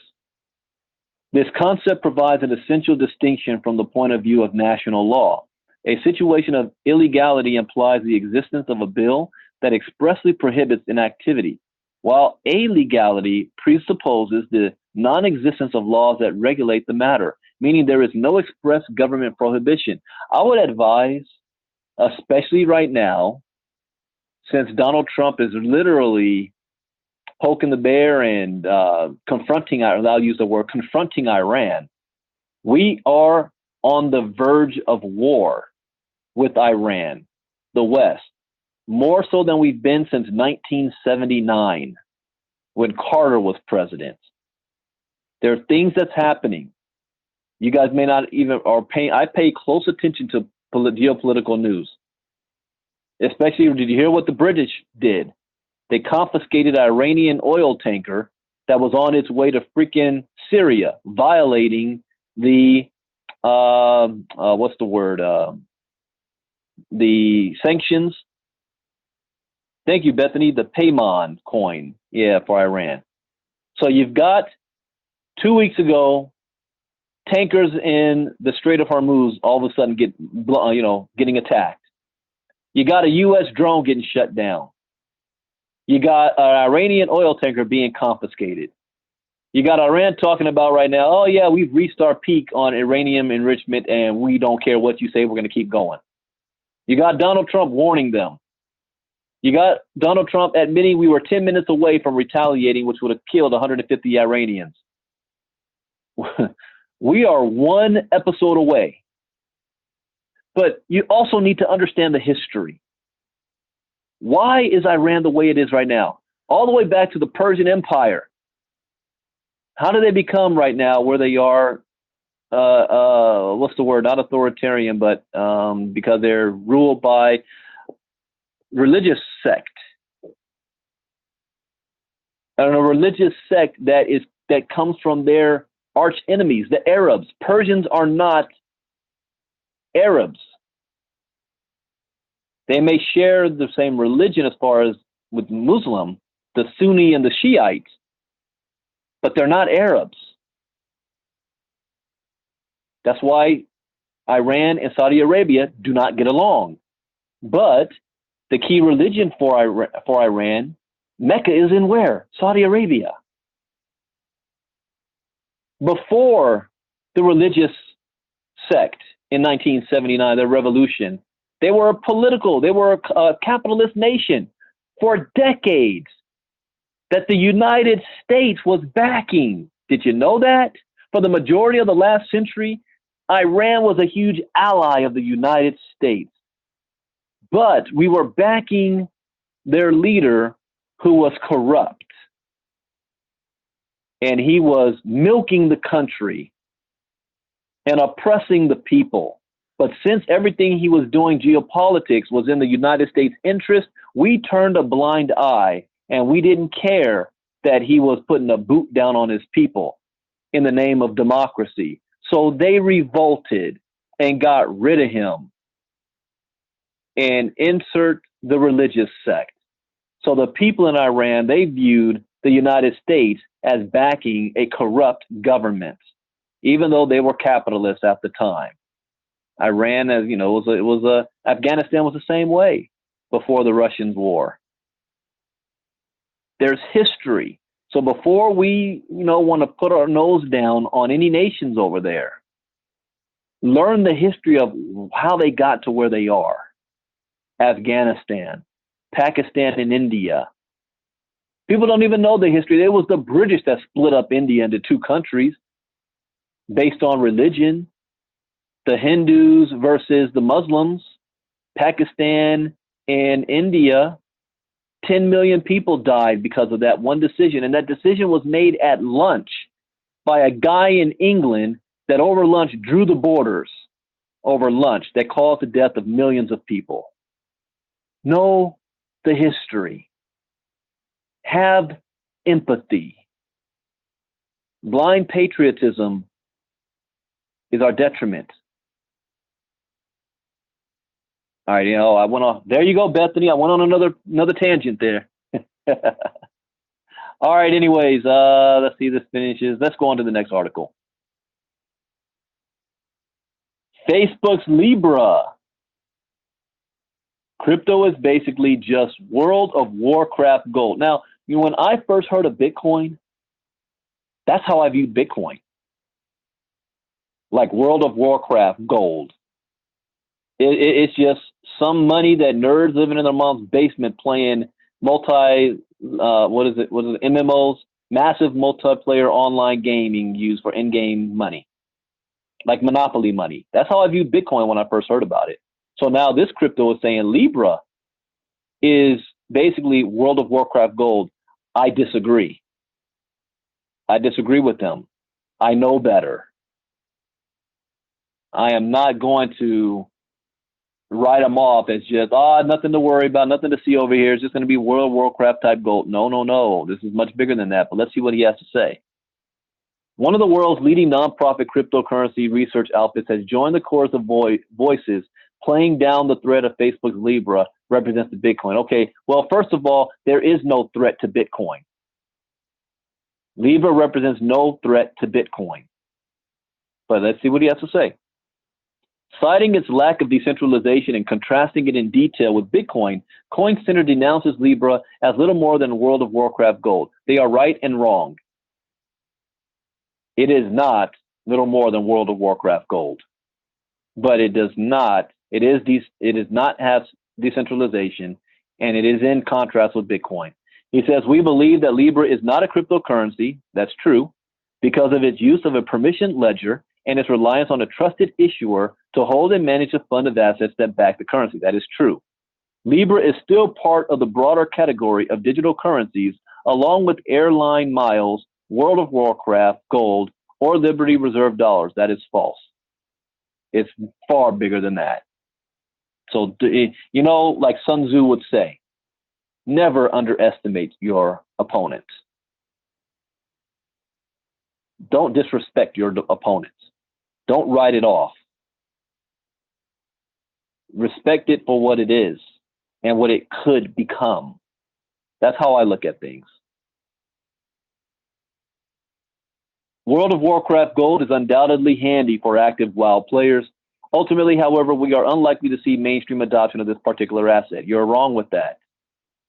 This concept provides an essential distinction from the point of view of national law. A situation of illegality implies the existence of a bill that expressly prohibits inactivity, while illegality presupposes the non-existence of laws that regulate the matter, meaning there is no express government prohibition. I would advise, especially right now, since Donald Trump is literally poking the bear and confronting Iran, we are on the verge of war with Iran, the West, more so than we've been since 1979 when Carter was president. There are things that's happening. You guys may not even I pay close attention to geopolitical news. Especially, did you hear what the British did? They confiscated an Iranian oil tanker that was on its way to freaking Syria, violating the the sanctions. Thank you, Bethany. The Payman coin, for Iran. So you've got 2 weeks ago, tankers in the Strait of Hormuz all of a sudden getting attacked. You got a U.S. drone getting shut down. You got an Iranian oil tanker being confiscated. You got Iran talking about right now, oh yeah, we've reached our peak on uranium enrichment and we don't care what you say, we're going to keep going. You got Donald Trump warning them. You got Donald Trump admitting we were 10 minutes away from retaliating, which would have killed 150 Iranians. We are one episode away. But you also need to understand the history. Why is Iran the way it is right now? All the way back to the Persian Empire. How did they become right now where they are? Not authoritarian, but because they're ruled by religious sect. And a religious sect that comes from their arch enemies, the Arabs. Persians are not Arabs. They may share the same religion as far as with Muslim, the Sunni and the Shiites, but they're not Arabs. That's why Iran and Saudi Arabia do not get along. But The key religion for Iran, Mecca, is in where? Saudi Arabia. Before the religious sect in 1979, the revolution, they were a capitalist nation for decades that the United States was backing. Did you know that? For the majority of the last century, Iran was a huge ally of the United States. But we were backing their leader who was corrupt. And he was milking the country and oppressing the people. But since everything he was doing, geopolitics, was in the United States' interest, we turned a blind eye and we didn't care that he was putting a boot down on his people in the name of democracy. So they revolted and got rid of him, and insert the religious sect. So the people in Iran, they viewed the United States as backing a corrupt government, even though they were capitalists at the time. Iran, as you know, Afghanistan was the same way before the Russian war. There's history. So before we, want to put our nose down on any nations over there, learn the history of how they got to where they are. Afghanistan, Pakistan, and India. People don't even know the history. It was the British that split up India into two countries based on religion. The Hindus versus the Muslims. Pakistan and India, 10 million people died because of that one decision. And that decision was made at lunch by a guy in England that over lunch drew the borders over lunch that caused the death of millions of people. Know the history. Have empathy. Blind patriotism is our detriment. All right, I went off. There you go, Bethany. I went on another tangent there. All right, anyways, let's see if this finishes. Let's go on to the next article. Facebook's Libra. Crypto is basically just World of Warcraft gold. Now, when I first heard of Bitcoin, that's how I viewed Bitcoin. Like World of Warcraft gold. It's just some money that nerds living in their mom's basement playing MMOs, massive multiplayer online gaming used for in-game money, like Monopoly money. That's how I viewed Bitcoin when I first heard about it. So now this crypto is saying Libra is basically World of Warcraft gold. I disagree. I disagree with them. I know better. I am not going to write them off as just, nothing to worry about, nothing to see over here. It's just going to be World of Warcraft type gold. No. This is much bigger than that, but let's see what he has to say. One of the world's leading nonprofit cryptocurrency research outfits has joined the chorus of voices playing down the threat of Facebook's Libra represents the Bitcoin. Okay, well, first of all, there is no threat to Bitcoin. Libra represents no threat to Bitcoin. But let's see what he has to say. Citing its lack of decentralization and contrasting it in detail with Bitcoin, Coin Center denounces Libra as little more than World of Warcraft gold. They are right and wrong. It is not little more than World of Warcraft gold, but it does not have decentralization, and it is in contrast with Bitcoin. He says, we believe that Libra is not a cryptocurrency. That's true, because of its use of a permissioned ledger and its reliance on a trusted issuer to hold and manage a fund of assets that back the currency. That is true. Libra is still part of the broader category of digital currencies, along with airline miles, World of Warcraft, gold, or Liberty Reserve dollars. That is false. It's far bigger than that. So, like Sun Tzu would say, never underestimate your opponents. Don't disrespect your opponents. Don't write it off. Respect it for what it is and what it could become. That's how I look at things. World of Warcraft gold is undoubtedly handy for active WoW players. Ultimately, however, we are unlikely to see mainstream adoption of this particular asset. You're wrong with that.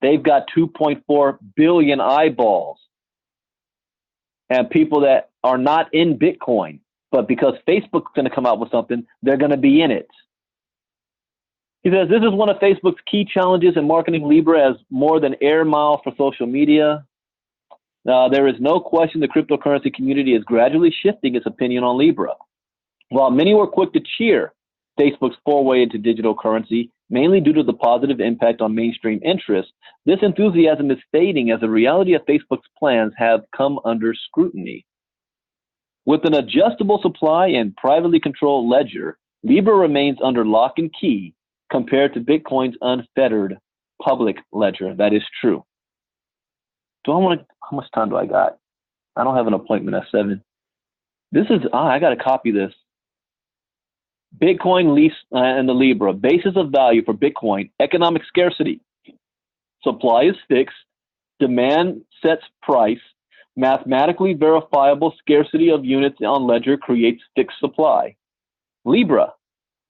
They've got 2.4 billion eyeballs and people that are not in Bitcoin, but because Facebook's going to come out with something, they're going to be in it. He says, this is one of Facebook's key challenges in marketing Libra as more than air miles for social media. There is no question the cryptocurrency community is gradually shifting its opinion on Libra. While many were quick to cheer Facebook's foray into digital currency, mainly due to the positive impact on mainstream interest, this enthusiasm is fading as the reality of Facebook's plans have come under scrutiny. With an adjustable supply and privately controlled ledger, Libra remains under lock and key compared to Bitcoin's unfettered public ledger. That is true. How much time do I got? I don't have an appointment at 7. I got to copy this. Bitcoin lease and the Libra, basis of value for Bitcoin, economic scarcity. Supply is fixed, demand sets price, mathematically verifiable scarcity of units on ledger creates fixed supply. Libra,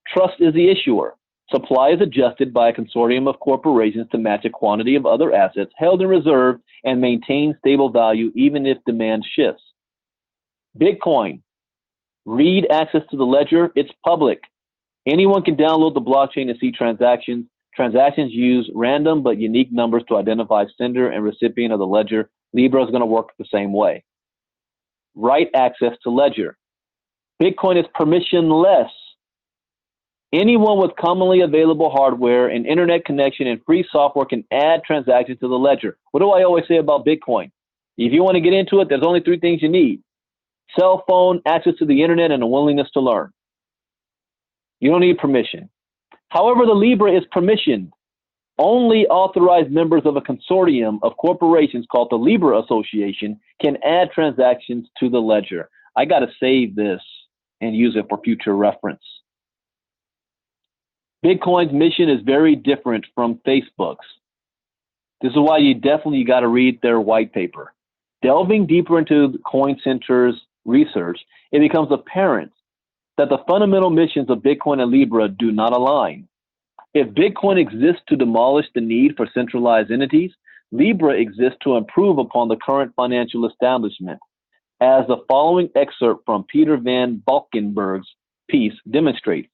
trust is the issuer. Supply is adjusted by a consortium of corporations to match a quantity of other assets held in reserve and maintain stable value even if demand shifts. Bitcoin, read access to the ledger, it's public. Anyone can download the blockchain and see transactions. Transactions use random but unique numbers to identify sender and recipient of the ledger. Libra is going to work the same way. Write access to ledger. Bitcoin is permissionless. Anyone with commonly available hardware, an internet connection, and free software can add transactions to the ledger. What do I always say about Bitcoin? If you want to get into it, there's only 3 things you need: cell phone, access to the internet, and a willingness to learn. You don't need permission. However, the Libra is permissioned. Only authorized members of a consortium of corporations called the Libra Association can add transactions to the ledger. I got to save this and use it for future reference. Bitcoin's mission is very different from Facebook's. This is why you definitely got to read their white paper. Delving deeper into the Coin Center's research, it becomes apparent that the fundamental missions of Bitcoin and Libra do not align. If Bitcoin exists to demolish the need for centralized entities, Libra exists to improve upon the current financial establishment. As the following excerpt from Peter Van Valkenburg's piece demonstrates,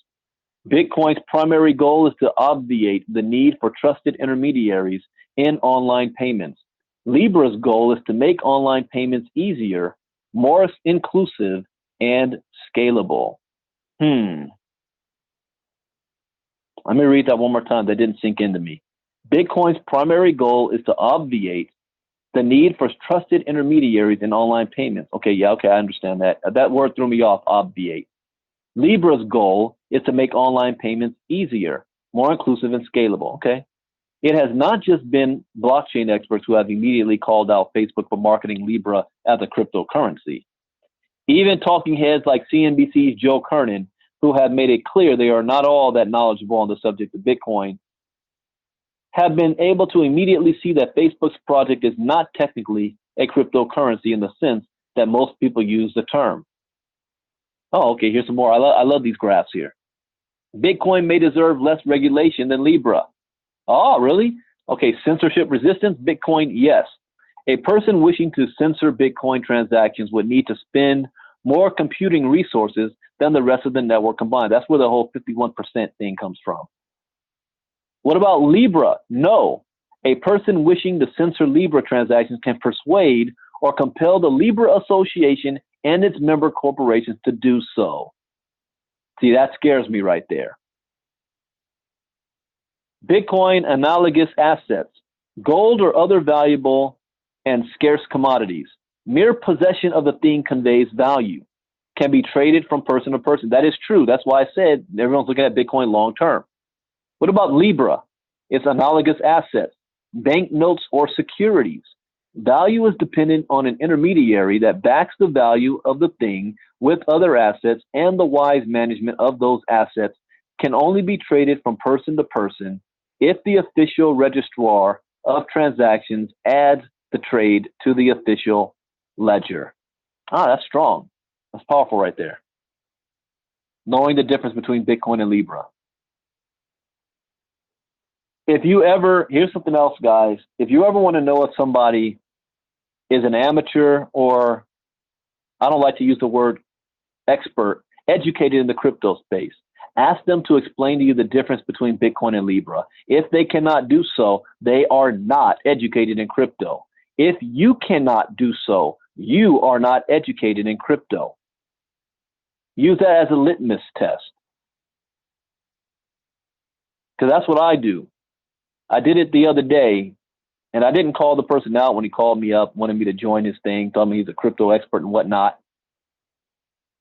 Bitcoin's primary goal is to obviate the need for trusted intermediaries in online payments. Libra's goal is to make online payments easier, more inclusive, and scalable. Let me read that one more time. That didn't sink into me. Bitcoin's primary goal is to obviate the need for trusted intermediaries in online payments. Okay, I understand that. That word threw me off, obviate. Libra's goal is to make online payments easier, more inclusive, and scalable. Okay. It has not just been blockchain experts who have immediately called out Facebook for marketing Libra as a cryptocurrency. Even talking heads like CNBC's Joe Kernan, who have made it clear they are not all that knowledgeable on the subject of Bitcoin, have been able to immediately see that Facebook's project is not technically a cryptocurrency in the sense that most people use the term. Oh, okay, here's some more. I love these graphs here. Bitcoin may deserve less regulation than Libra. Oh, really? Okay, censorship resistance, Bitcoin, yes. A person wishing to censor Bitcoin transactions would need to spend more computing resources than the rest of the network combined. That's where the whole 51% thing comes from. What about Libra? No. A person wishing to censor Libra transactions can persuade or compel the Libra Association and its member corporations to do so. See, that scares me right there. Bitcoin analogous assets, gold or other valuable and scarce commodities. Mere possession of the thing conveys value, can be traded from person to person. That is true. That's why I said everyone's looking at Bitcoin long term. What about Libra? It's analogous assets, banknotes or securities. Value is dependent on an intermediary that backs the value of the thing with other assets, and the wise management of those assets can only be traded from person to person if the official registrar of transactions adds the trade to the official ledger. That's strong. That's powerful right there. knowing the difference between Bitcoin and Libra. If you ever, here's something else, guys. If you ever want to know if somebody is an amateur, or I don't like to use the word expert, educated in the crypto space, ask them to explain to you the difference between Bitcoin and Libra. If they cannot do so, they are not educated in crypto. If you cannot do so, you are not educated in crypto. Use that as a litmus test. Because that's what I do. I did it the other day, and I didn't call the person out when he called me up, wanted me to join his thing, told me he's a crypto expert and whatnot.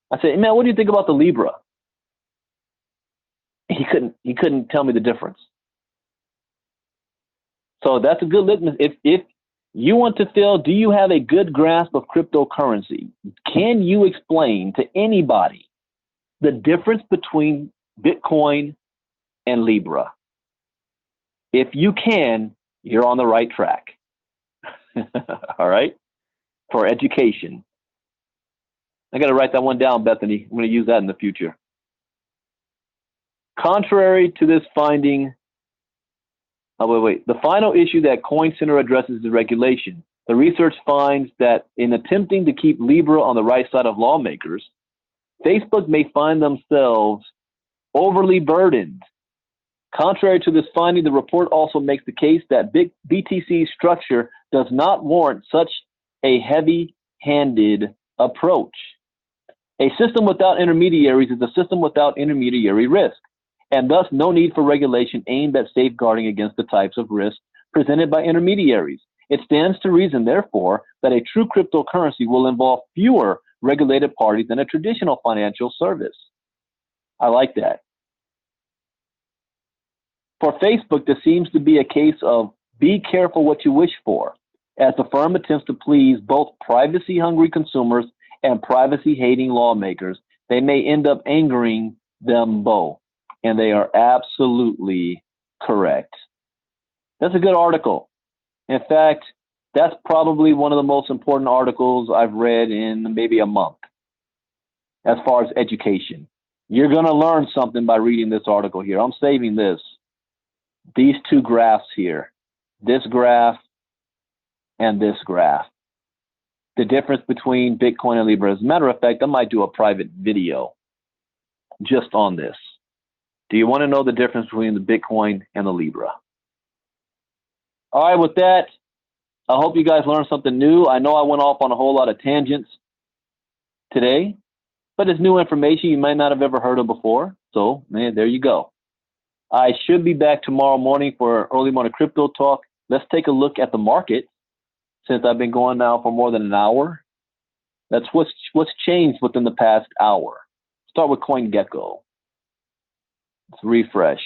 I said, man, what do you think about the Libra? He couldn't tell me the difference. So that's a good litmus. If you want to feel, do you have a good grasp of cryptocurrency? Can you explain to anybody the difference between Bitcoin and Libra? If you can, you're on the right track. All right? For education. I got to write that one down, Bethany. I'm going to use that in the future. Contrary to this finding, the final issue that Coin Center addresses is regulation. The research finds that in attempting to keep Libra on the right side of lawmakers, Facebook may find themselves overly burdened. Contrary to this finding, the report also makes the case that BTC's structure does not warrant such a heavy-handed approach. A system without intermediaries is a system without intermediary risk, and thus no need for regulation aimed at safeguarding against the types of risks presented by intermediaries. It stands to reason, therefore, that a true cryptocurrency will involve fewer regulated parties than a traditional financial service. I like that. For Facebook, this seems to be a case of be careful what you wish for, as the firm attempts to please both privacy-hungry consumers and privacy-hating lawmakers. They may end up angering them both, and they are absolutely correct. That's a good article. In fact, that's probably one of the most important articles I've read in maybe a month as far as education. You're going to learn something by reading this article here. I'm saving this. These two graphs here, this graph and this graph, the difference between Bitcoin and Libra. As a matter of fact, I might do a private video just on this. Do you want to know the difference between the Bitcoin and the Libra? All right, with that, I hope you guys learned something new. I know I went off on a whole lot of tangents today, but it's new information you might not have ever heard of before. So, man, there you go. I should be back tomorrow morning for early morning crypto talk. Let's take a look at the market since I've been going now for more than an hour. That's what's changed within the past hour. Start with CoinGecko. Let's refresh.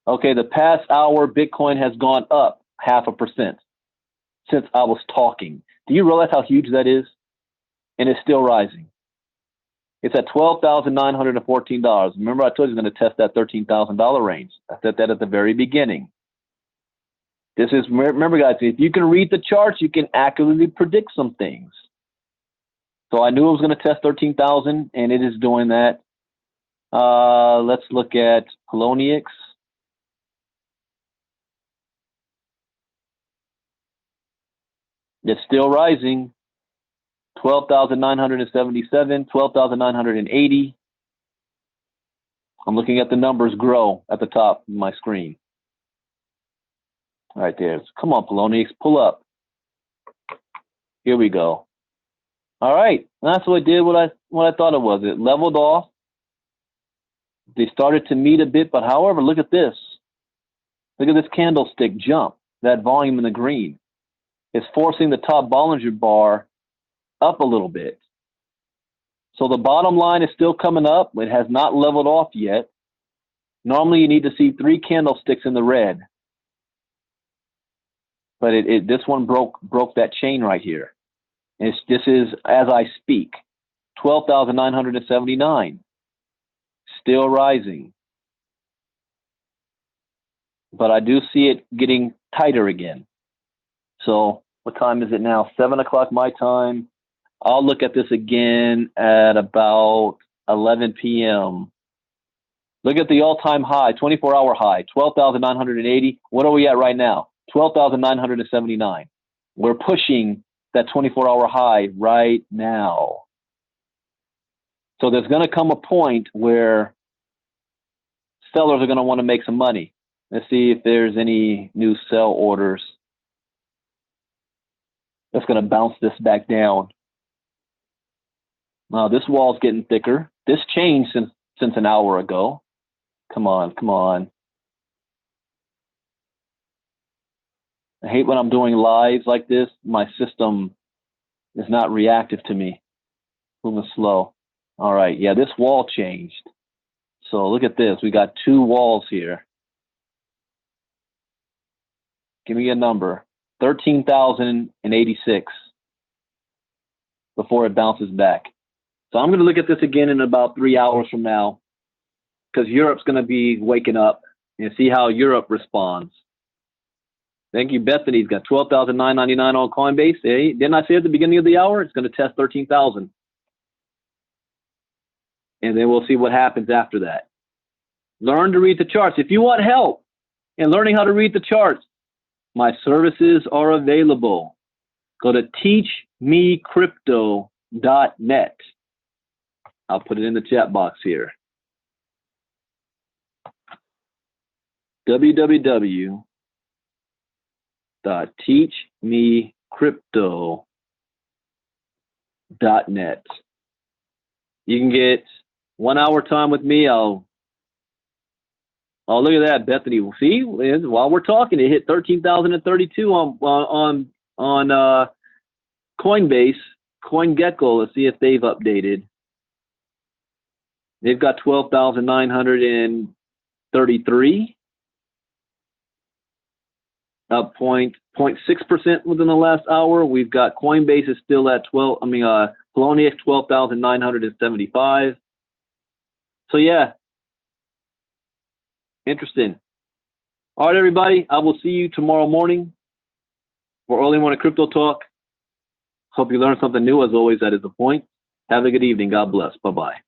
Okay, the past hour, Bitcoin has gone up 0.5% since I was talking. Do you realize how huge that is? And it's still rising. It's at $12,914. Remember, I told you it's going to test that $13,000 range. I said that at the very beginning. This is, remember, guys, if you can read the charts, you can accurately predict some things. So I knew it was going to test 13,000, and it is doing that. Let's look at Poloniex. It's still rising. 12,977, 12,980. I'm looking at the numbers grow at the top of my screen. Right there. Come on, Poloniex, pull up. Here we go. All right. That's what it did, what I thought it was. It leveled off. They started to meet a bit, but however, look at this. Look at this candlestick jump, that volume in the green. It's forcing the top Bollinger bar up a little bit. So the bottom line is still coming up. It has not leveled off yet. Normally you need to see 3 candlesticks in the red. But this one broke that chain right here. And this is, as I speak, 12,979. Still rising. But I do see it getting tighter again. So what time is it now? 7 o'clock my time. I'll look at this again at about 11 p.m. Look at the all-time high, 24-hour high, 12,980. What are we at right now? 12,979. We're pushing that 24-hour high right now. So there's going to come a point where sellers are going to want to make some money. Let's see if there's any new sell orders. That's going to bounce this back down. Now this wall's getting thicker. This changed since an hour ago. Come on, come on. I hate when I'm doing lives like this. My system is not reactive to me. Moving slow. All right, yeah, this wall changed. So look at this. We got two walls here. Give me a number. 13,086 before it bounces back. So I'm going to look at this again in about 3 hours from now, because Europe's going to be waking up and see how Europe responds. Thank you, Bethany's got 12,999 on Coinbase. Hey, didn't I say at the beginning of the hour it's going to test 13,000? And then we'll see what happens after that. Learn to read the charts. If you want help in learning how to read the charts, my services are available. Go to teachmecrypto.net. I'll put it in the chat box here. www.teachmecrypto.net. You can get 1 hour time with me. Oh, look at that, Bethany. See, while we're talking, it hit 13,032 on Coinbase, CoinGecko. Let's see if they've updated. They've got 12,933, up 0.6% within the last hour. We've got Coinbase is still at Poloniex 12,975. So yeah, interesting. All right, everybody. I will see you tomorrow morning for early morning crypto talk. Hope you learned something new. As always, that is the point. Have a good evening. God bless. Bye-bye.